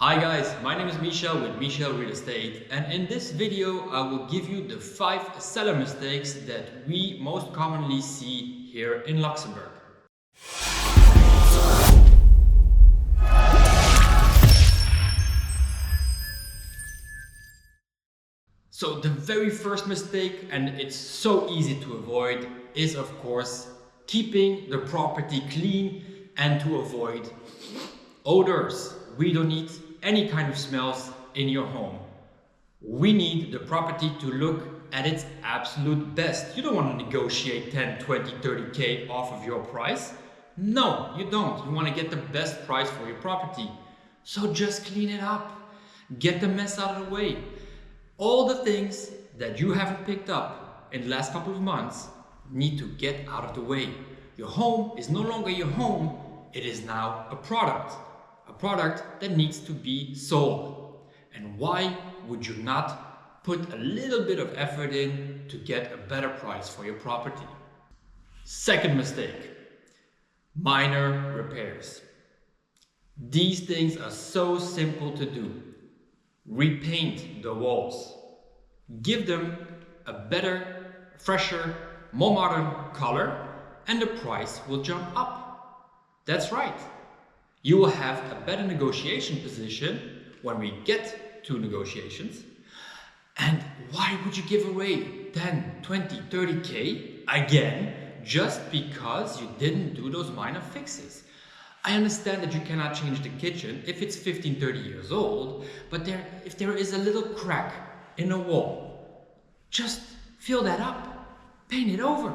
Hi guys, my name is Michel with Michel Real Estate, and in this video I will give you the 5 seller mistakes that we most commonly see here in Luxembourg. So the very first mistake, and it's so easy to avoid, is of course keeping the property clean and to avoid odors. We don't need any kind of smells in your home. We need the property to look at its absolute best. You don't want to negotiate 10, 20, 30K off of your price. No, you don't. You want to get the best price for your property. So just clean it up. Get the mess out of the way. All the things that you haven't picked up in the last couple of months need to get out of the way. Your home is no longer your home. It is now a product that needs to be sold. And why would you not put a little bit of effort in to get a better price for your property? Second mistake, minor repairs. These things are so simple to do. Repaint the walls. Give them a better, fresher, more modern color, and the price will jump up. That's right. You will have a better negotiation position when we get to negotiations. And why would you give away 10, 20, 30K again just because you didn't do those minor fixes? I understand that you cannot change the kitchen if it's 15, 30 years old, but if there is a little crack in a wall, just fill that up, paint it over.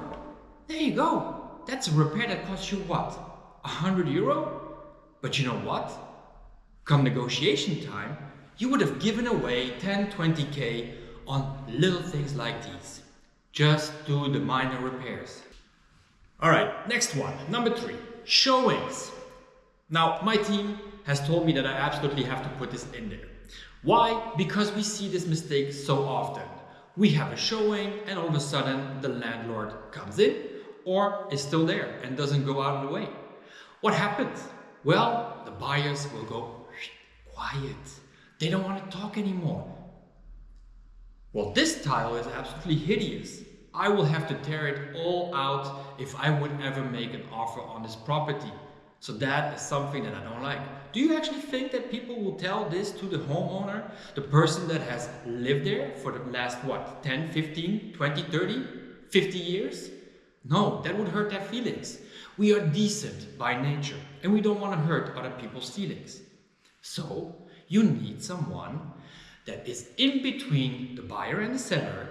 There you go. That's a repair that costs you what? €100? But you know what? Come negotiation time, you would have given away 10, 20K on little things like these. Just do the minor repairs. All right, next one, number 3, showings. Now, my team has told me that I absolutely have to put this in there. Why? Because we see this mistake so often. We have a showing and all of a sudden the landlord comes in or is still there and doesn't go out of the way. What happens? Well, the buyers will go quiet. They don't want to talk anymore. Well, this tile is absolutely hideous. I will have to tear it all out if I would ever make an offer on this property. So that is something that I don't like. Do you actually think that people will tell this to the homeowner, the person that has lived there for the last, 10, 15, 20, 30, 50 years? No, that would hurt their feelings. We are decent by nature and we don't want to hurt other people's feelings. So you need someone that is in between the buyer and the seller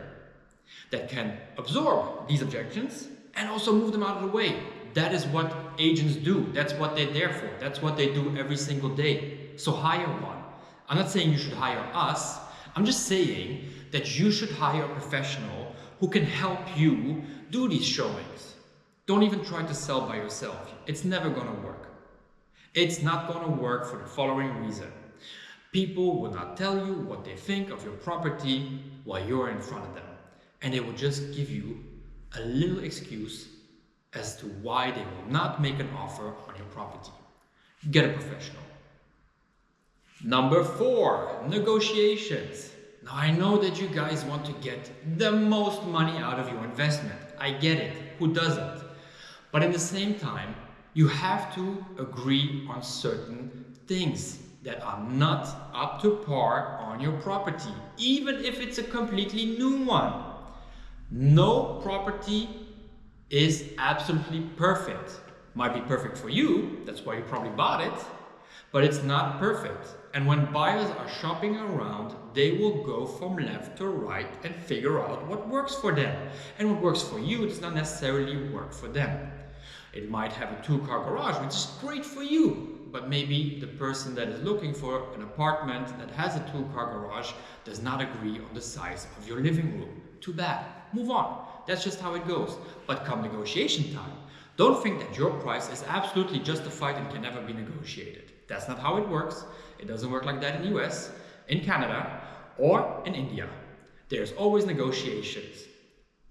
that can absorb these objections and also move them out of the way. That is what agents do. That's what they're there for. That's what they do every single day. So hire one. I'm not saying you should hire us. I'm just saying that you should hire a professional who can help you do these showings. Don't even try to sell by yourself. It's never going to work. It's not going to work for the following reason. People will not tell you what they think of your property while you're in front of them. And they will just give you a little excuse as to why they will not make an offer on your property. Get a professional. Number 4, negotiations. Now I know that you guys want to get the most money out of your investment. I get it. Who doesn't? But at the same time, you have to agree on certain things that are not up to par on your property, even if it's a completely new one. No property is absolutely perfect. Might be perfect for you, that's why you probably bought it, but it's not perfect. And when buyers are shopping around, they will go from left to right and figure out what works for them. And what works for you does not necessarily work for them. It might have a 2-car garage, which is great for you, but maybe the person that is looking for an apartment that has a 2-car garage does not agree on the size of your living room. Too bad. Move on. That's just how it goes. But come negotiation time, don't think that your price is absolutely justified and can never be negotiated. That's not how it works. It doesn't work like that in the US, in Canada, or in India. There's always negotiations,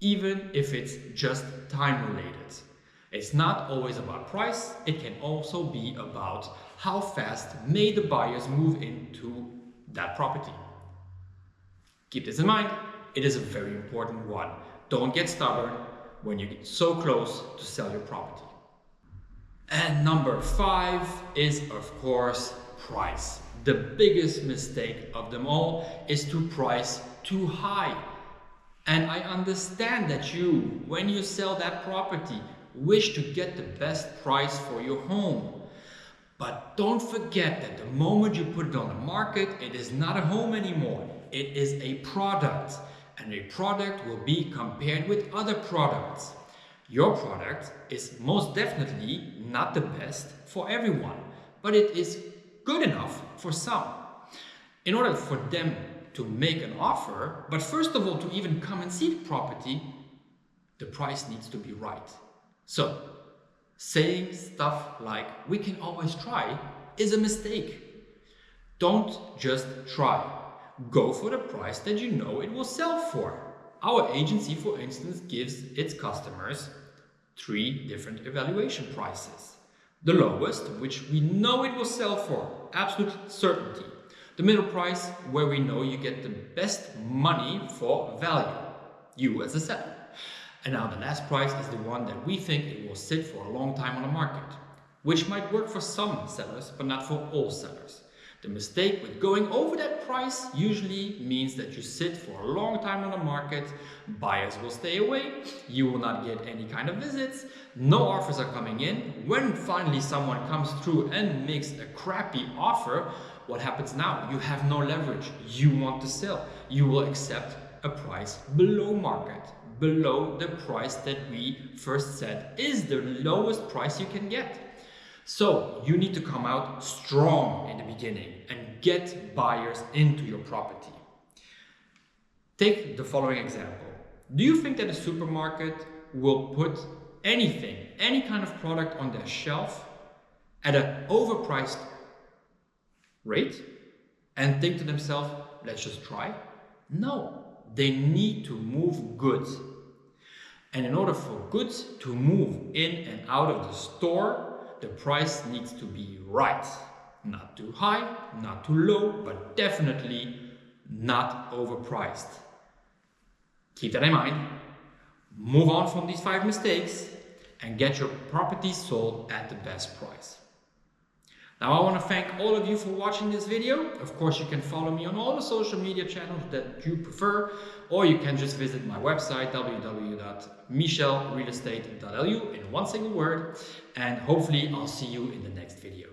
even if it's just time related. It's not always about price. It can also be about How fast may the buyers move into that property? Keep this in mind, it is a very important one. Don't get stubborn when you get so close to sell your property. And number 5 is, of course, price. The biggest mistake of them all is to price too high. And I understand that you, when you sell that property, wish to get the best price for your home. But don't forget that the moment you put it on the market, it is not a home anymore. It is a product, and a product will be compared with other products. Your product is most definitely not the best for everyone, but it is good enough for some. In order for them to make an offer, but first of all to even come and see the property, the price needs to be right. So, saying stuff like, we can always try, is a mistake. Don't just try. Go for the price that you know it will sell for. Our agency, for instance, gives its customers 3 different evaluation prices. The lowest, which we know it will sell for, absolute certainty. The middle price, where we know you get the best money for value, you as a seller. And now the last price is the one that we think it will sit for a long time on the market, which might work for some sellers, but not for all sellers. The mistake with going over that price usually means that you sit for a long time on the market, buyers will stay away, you will not get any kind of visits, no offers are coming in. When finally someone comes through and makes a crappy offer, what happens now? You have no leverage, you want to sell, you will accept a price below market, below the price that we first said is the lowest price you can get. So you need to come out strong in the beginning and get buyers into your property. Take the following example. Do you think that a supermarket will put anything, any kind of product on their shelf at an overpriced rate and think to themselves, let's just try? No, they need to move goods. And in order for goods to move in and out of the store, the price needs to be right. Not too high, not too low, but definitely not overpriced. Keep that in mind. Move on from these 5 mistakes and get your property sold at the best price. Now I want to thank all of you for watching this video. Of course, you can follow me on all the social media channels that you prefer, or you can just visit my website www.michelrealestate.lu in one single word, and hopefully I'll see you in the next video.